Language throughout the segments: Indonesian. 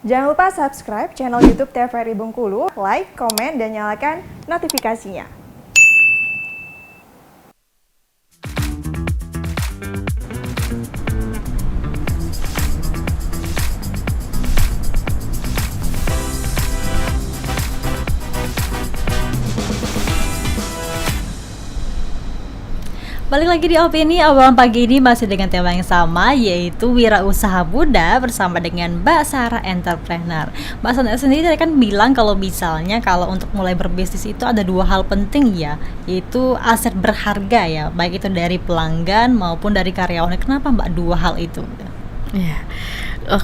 Jangan lupa subscribe channel YouTube TVRI Bengkulu, like, komen, dan nyalakan notifikasinya. Balik lagi di Opini Obrolan Pagi ini masih dengan tema yang sama, yaitu wirausaha muda bersama dengan Mbak Sarah Entrepreneur. Mbak Sarah sendiri tadi kan bilang kalau misalnya kalau untuk mulai berbisnis itu ada dua hal penting ya, yaitu aset berharga ya, baik itu dari pelanggan maupun dari karyawan. Kenapa Mbak dua hal itu? Ya,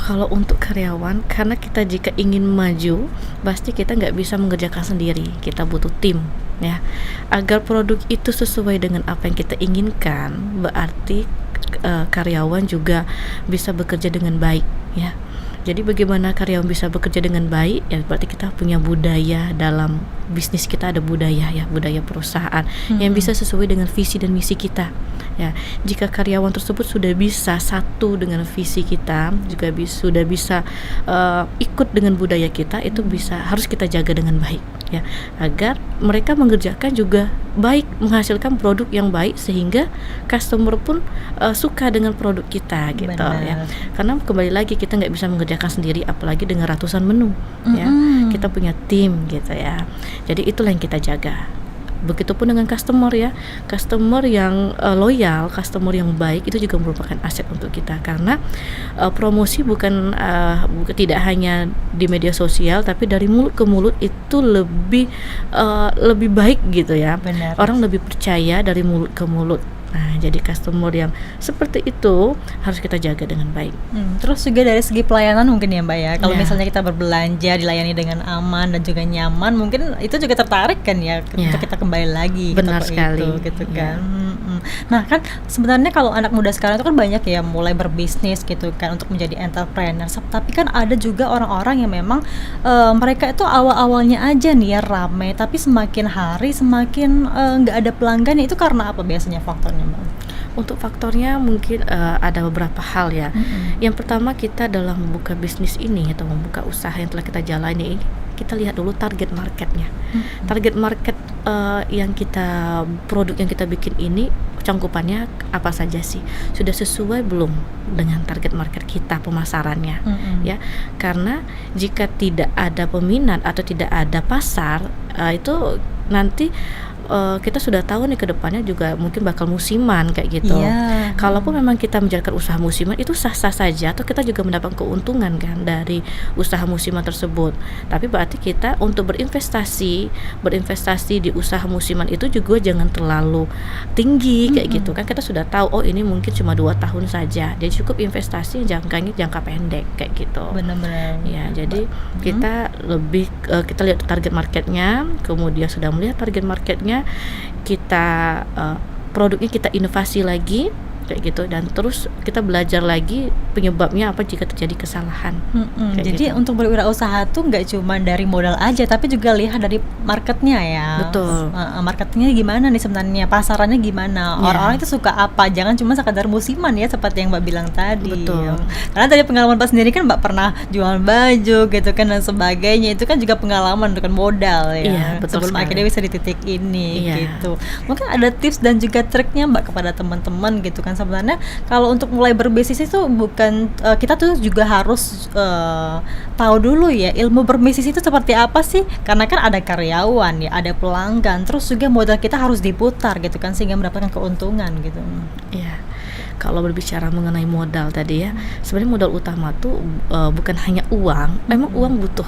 kalau untuk karyawan, karena kita jika ingin maju, pasti kita nggak bisa mengerjakan sendiri. Kita butuh tim, ya. Agar produk itu sesuai dengan apa yang kita inginkan, berarti karyawan juga bisa bekerja dengan baik, ya. Jadi bagaimana karyawan bisa bekerja dengan baik? Ya berarti kita punya budaya dalam bisnis kita, ada budaya ya, budaya perusahaan yang bisa sesuai dengan visi dan misi kita. Ya, jika karyawan tersebut sudah bisa satu dengan visi kita, juga sudah bisa ikut dengan budaya kita, itu harus kita jaga dengan baik, ya, agar mereka mengerjakan juga baik, menghasilkan produk yang baik sehingga customer pun suka dengan produk kita, gitu. Benar. Ya. Karena kembali lagi kita nggak bisa mengerjakan sendiri, apalagi dengan ratusan menu, ya. Kita punya tim, gitu ya. Jadi itulah yang kita jaga. Begitupun dengan customer ya, customer yang loyal, customer yang baik itu juga merupakan aset untuk kita, karena promosi bukan tidak hanya di media sosial, tapi dari mulut ke mulut itu lebih baik gitu ya. Benar. Orang lebih percaya dari mulut ke mulut. Nah, jadi customer yang seperti itu harus kita jaga dengan baik. Terus juga dari segi pelayanan mungkin ya Mbak ya, kalau misalnya kita berbelanja dilayani dengan aman dan juga nyaman, mungkin itu juga tertarik kan ya untuk kita kembali lagi. Benar sekali. Itu, gitu kan. Nah kan sebenarnya kalau anak muda sekarang itu kan banyak ya mulai berbisnis gitu kan untuk menjadi entrepreneur. Tapi kan ada juga orang-orang yang memang mereka itu awal-awalnya aja nih ya rame, tapi semakin hari semakin nggak ada pelanggan. Itu karena apa biasanya faktornya? Untuk faktornya mungkin ada beberapa hal ya. Yang pertama, kita dalam membuka bisnis ini atau membuka usaha yang telah kita jalani, kita lihat dulu target marketnya. Target market produk yang kita bikin ini cangkupannya apa saja sih? Sudah sesuai belum dengan target market kita, pemasarannya? Ya, karena jika tidak ada peminat atau tidak ada pasar, itu nanti kita sudah tahu nih ke depannya juga mungkin bakal musiman kayak gitu. Kalaupun memang kita menjalankan usaha musiman, itu sah-sah saja, atau kita juga mendapat keuntungan kan dari usaha musiman tersebut. Tapi berarti kita untuk berinvestasi di usaha musiman itu juga jangan terlalu tinggi kayak gitu kan. Kita sudah tahu ini mungkin cuma 2 tahun saja. Jadi cukup investasi jangkanya jangka pendek kayak gitu. Benar-benar. Ya, jadi kita lebih kita lihat target marketnya, kemudian sudah melihat target marketnya, kita produknya kita inovasi lagi kayak gitu, dan terus kita belajar lagi penyebabnya apa jika terjadi kesalahan. Jadi gitu. Untuk berwirausaha tuh nggak cuma dari modal aja, tapi juga lihat dari marketnya ya. Betul. Marketnya gimana nih sebenarnya, pasarannya gimana, orang-orang itu suka apa, jangan cuma sekadar musiman ya seperti yang Mbak bilang tadi. Betul. Karena tadi pengalaman Mbak sendiri kan Mbak pernah jual baju gitu kan dan sebagainya, itu kan juga pengalaman dengan modal ya. Iya, betul sebelum sekali. akhirnya bisa di titik ini gitu. Iya. Mungkin ada tips dan juga triknya Mbak kepada teman-teman gitu kan. Sebenarnya kalau untuk mulai berbisnis itu bukan kita tuh juga harus tahu dulu ya ilmu berbisnis itu seperti apa sih, karena kan ada karyawan ya, ada pelanggan, terus juga modal kita harus diputar gitu kan sehingga mendapatkan keuntungan gitu. Iya. Kalau berbicara mengenai modal tadi ya, sebenarnya modal utama tuh bukan hanya uang. Memang uang butuh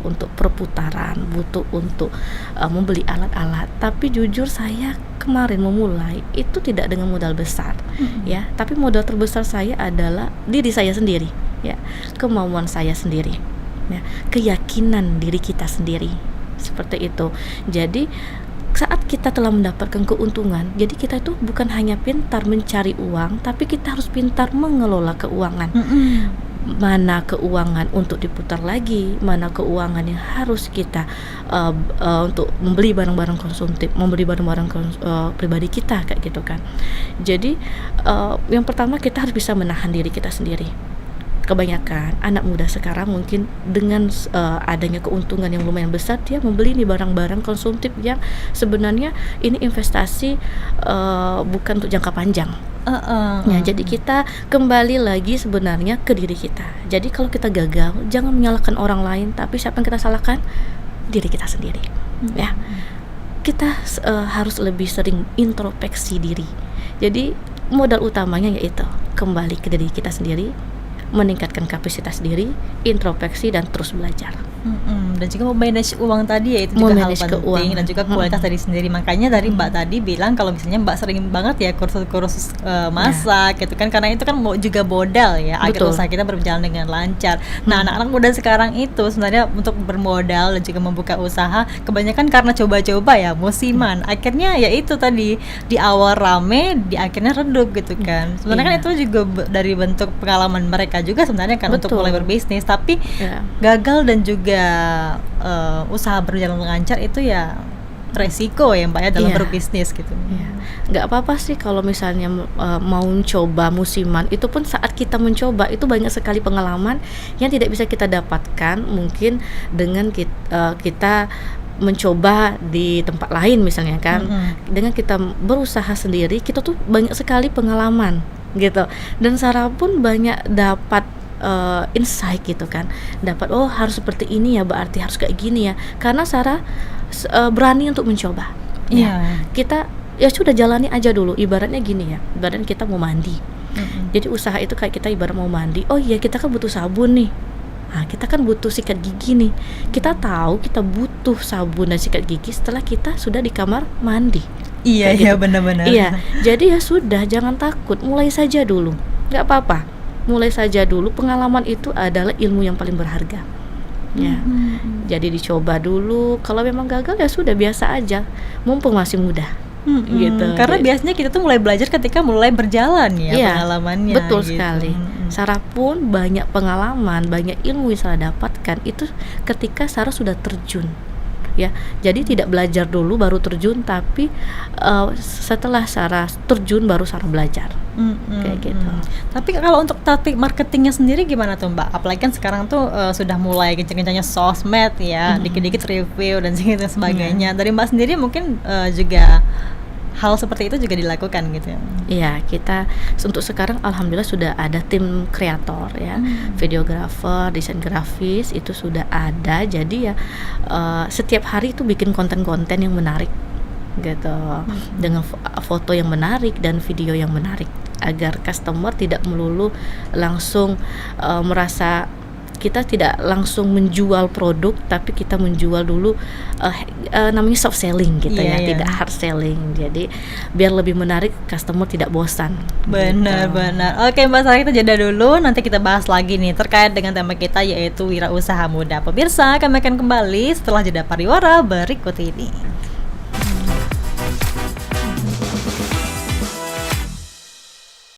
untuk perputaran, butuh untuk membeli alat-alat. Tapi jujur saya kemarin memulai itu tidak dengan modal besar, ya. Tapi modal terbesar saya adalah diri saya sendiri, ya, kemauan saya sendiri, ya, keyakinan diri kita sendiri, seperti itu. Jadi saat kita telah mendapatkan keuntungan, jadi kita itu bukan hanya pintar mencari uang, tapi kita harus pintar mengelola keuangan. Mana keuangan untuk diputar lagi, mana keuangan yang harus kita untuk membeli barang-barang konsumtif, membeli barang-barang pribadi kita kayak gitu kan. Jadi yang pertama kita harus bisa menahan diri kita sendiri. kebanyakan anak muda sekarang mungkin dengan adanya keuntungan yang lumayan besar, dia membeli nih barang-barang konsumtif yang sebenarnya ini investasi bukan untuk jangka panjang. Ya, jadi kita kembali lagi sebenarnya ke diri kita. Jadi kalau kita gagal, jangan menyalahkan orang lain, tapi siapa yang kita salahkan? Diri kita sendiri. Ya, kita harus lebih sering introspeksi diri. Jadi modal utamanya yaitu kembali ke diri kita sendiri, meningkatkan kapasitas diri, introspeksi dan terus belajar. Dan juga memanage uang tadi ya, itu juga hal penting keuangan. dan juga kualitas diri sendiri. Makanya dari Mbak tadi bilang kalau misalnya Mbak sering banget ya kursus masak gitu kan, karena itu kan juga modal ya agar Betul. usaha kita berjalan dengan lancar. Nah, anak-anak muda sekarang itu sebenarnya untuk bermodal dan juga membuka usaha kebanyakan karena coba-coba ya, musiman. Akhirnya ya itu tadi, di awal rame, di akhirnya redup gitu kan. Sebenarnya kan itu juga dari bentuk pengalaman mereka juga sebenarnya kan untuk Betul. mulai berbisnis, tapi Ya. gagal dan juga usaha berjalan lancar itu ya resiko ya Mbak ya dalam Iya. berbisnis gitu. Ya, nggak apa-apa sih kalau misalnya mau mencoba musiman. Itu pun saat kita mencoba itu banyak sekali pengalaman yang tidak bisa kita dapatkan mungkin dengan kita mencoba di tempat lain misalnya kan. Dengan kita berusaha sendiri, kita tuh banyak sekali pengalaman gitu. Dan Sarah pun banyak dapat insight gitu kan, dapat oh harus seperti ini ya, berarti harus kayak gini ya, karena Sarah berani untuk mencoba. Iya. Kita ya sudah jalani aja dulu, ibaratnya gini ya, ibaratnya kita mau mandi. Jadi usaha itu kayak kita ibarat mau mandi. Oh iya, kita kan butuh sabun nih. Nah, kita kan butuh sikat gigi nih. Kita tahu kita butuh sabun dan sikat gigi setelah kita sudah di kamar mandi. Iya, Kayak iya gitu. benar-benar. Iya, jadi ya sudah, jangan takut, mulai saja dulu. Nggak apa-apa, mulai saja dulu. Pengalaman itu adalah ilmu yang paling berharga. Ya, jadi dicoba dulu. Kalau memang gagal ya sudah, biasa aja. Mumpung masih muda. Gitu. Karena Jadi- biasanya kita tuh mulai belajar ketika mulai berjalan ya Iya, pengalamannya. betul gitu. sekali. Sarah pun banyak pengalaman, banyak ilmu yang Sarah dapatkan itu ketika Sarah sudah terjun. Ya, jadi tidak belajar dulu baru terjun, tapi setelah Sarah terjun baru Sarah belajar. Kayak gitu. Tapi kalau untuk taktik marketingnya sendiri gimana tuh Mbak? Apalagi kan sekarang tuh sudah mulai kencang-kencangnya sosmed ya, dikit-dikit review dan sebagainya. Dari Mbak sendiri mungkin juga hal seperti itu juga dilakukan gitu ya? Iya, kita untuk sekarang alhamdulillah sudah ada tim kreator ya, videografer, desain grafis itu sudah ada. Jadi ya setiap hari itu bikin konten-konten yang menarik gitu, dengan foto yang menarik dan video yang menarik, agar customer tidak melulu langsung merasa kita tidak langsung menjual produk, tapi kita menjual dulu namanya soft selling gitu Iya, ya, iya. tidak hard selling. Jadi biar lebih menarik, customer tidak bosan. Benar-benar. Oke Mbak Sarah, kita jeda dulu. Nanti kita bahas lagi nih terkait dengan tema kita yaitu wirausaha muda. Pemirsa, kami akan kembali setelah jeda pariwara berikut ini.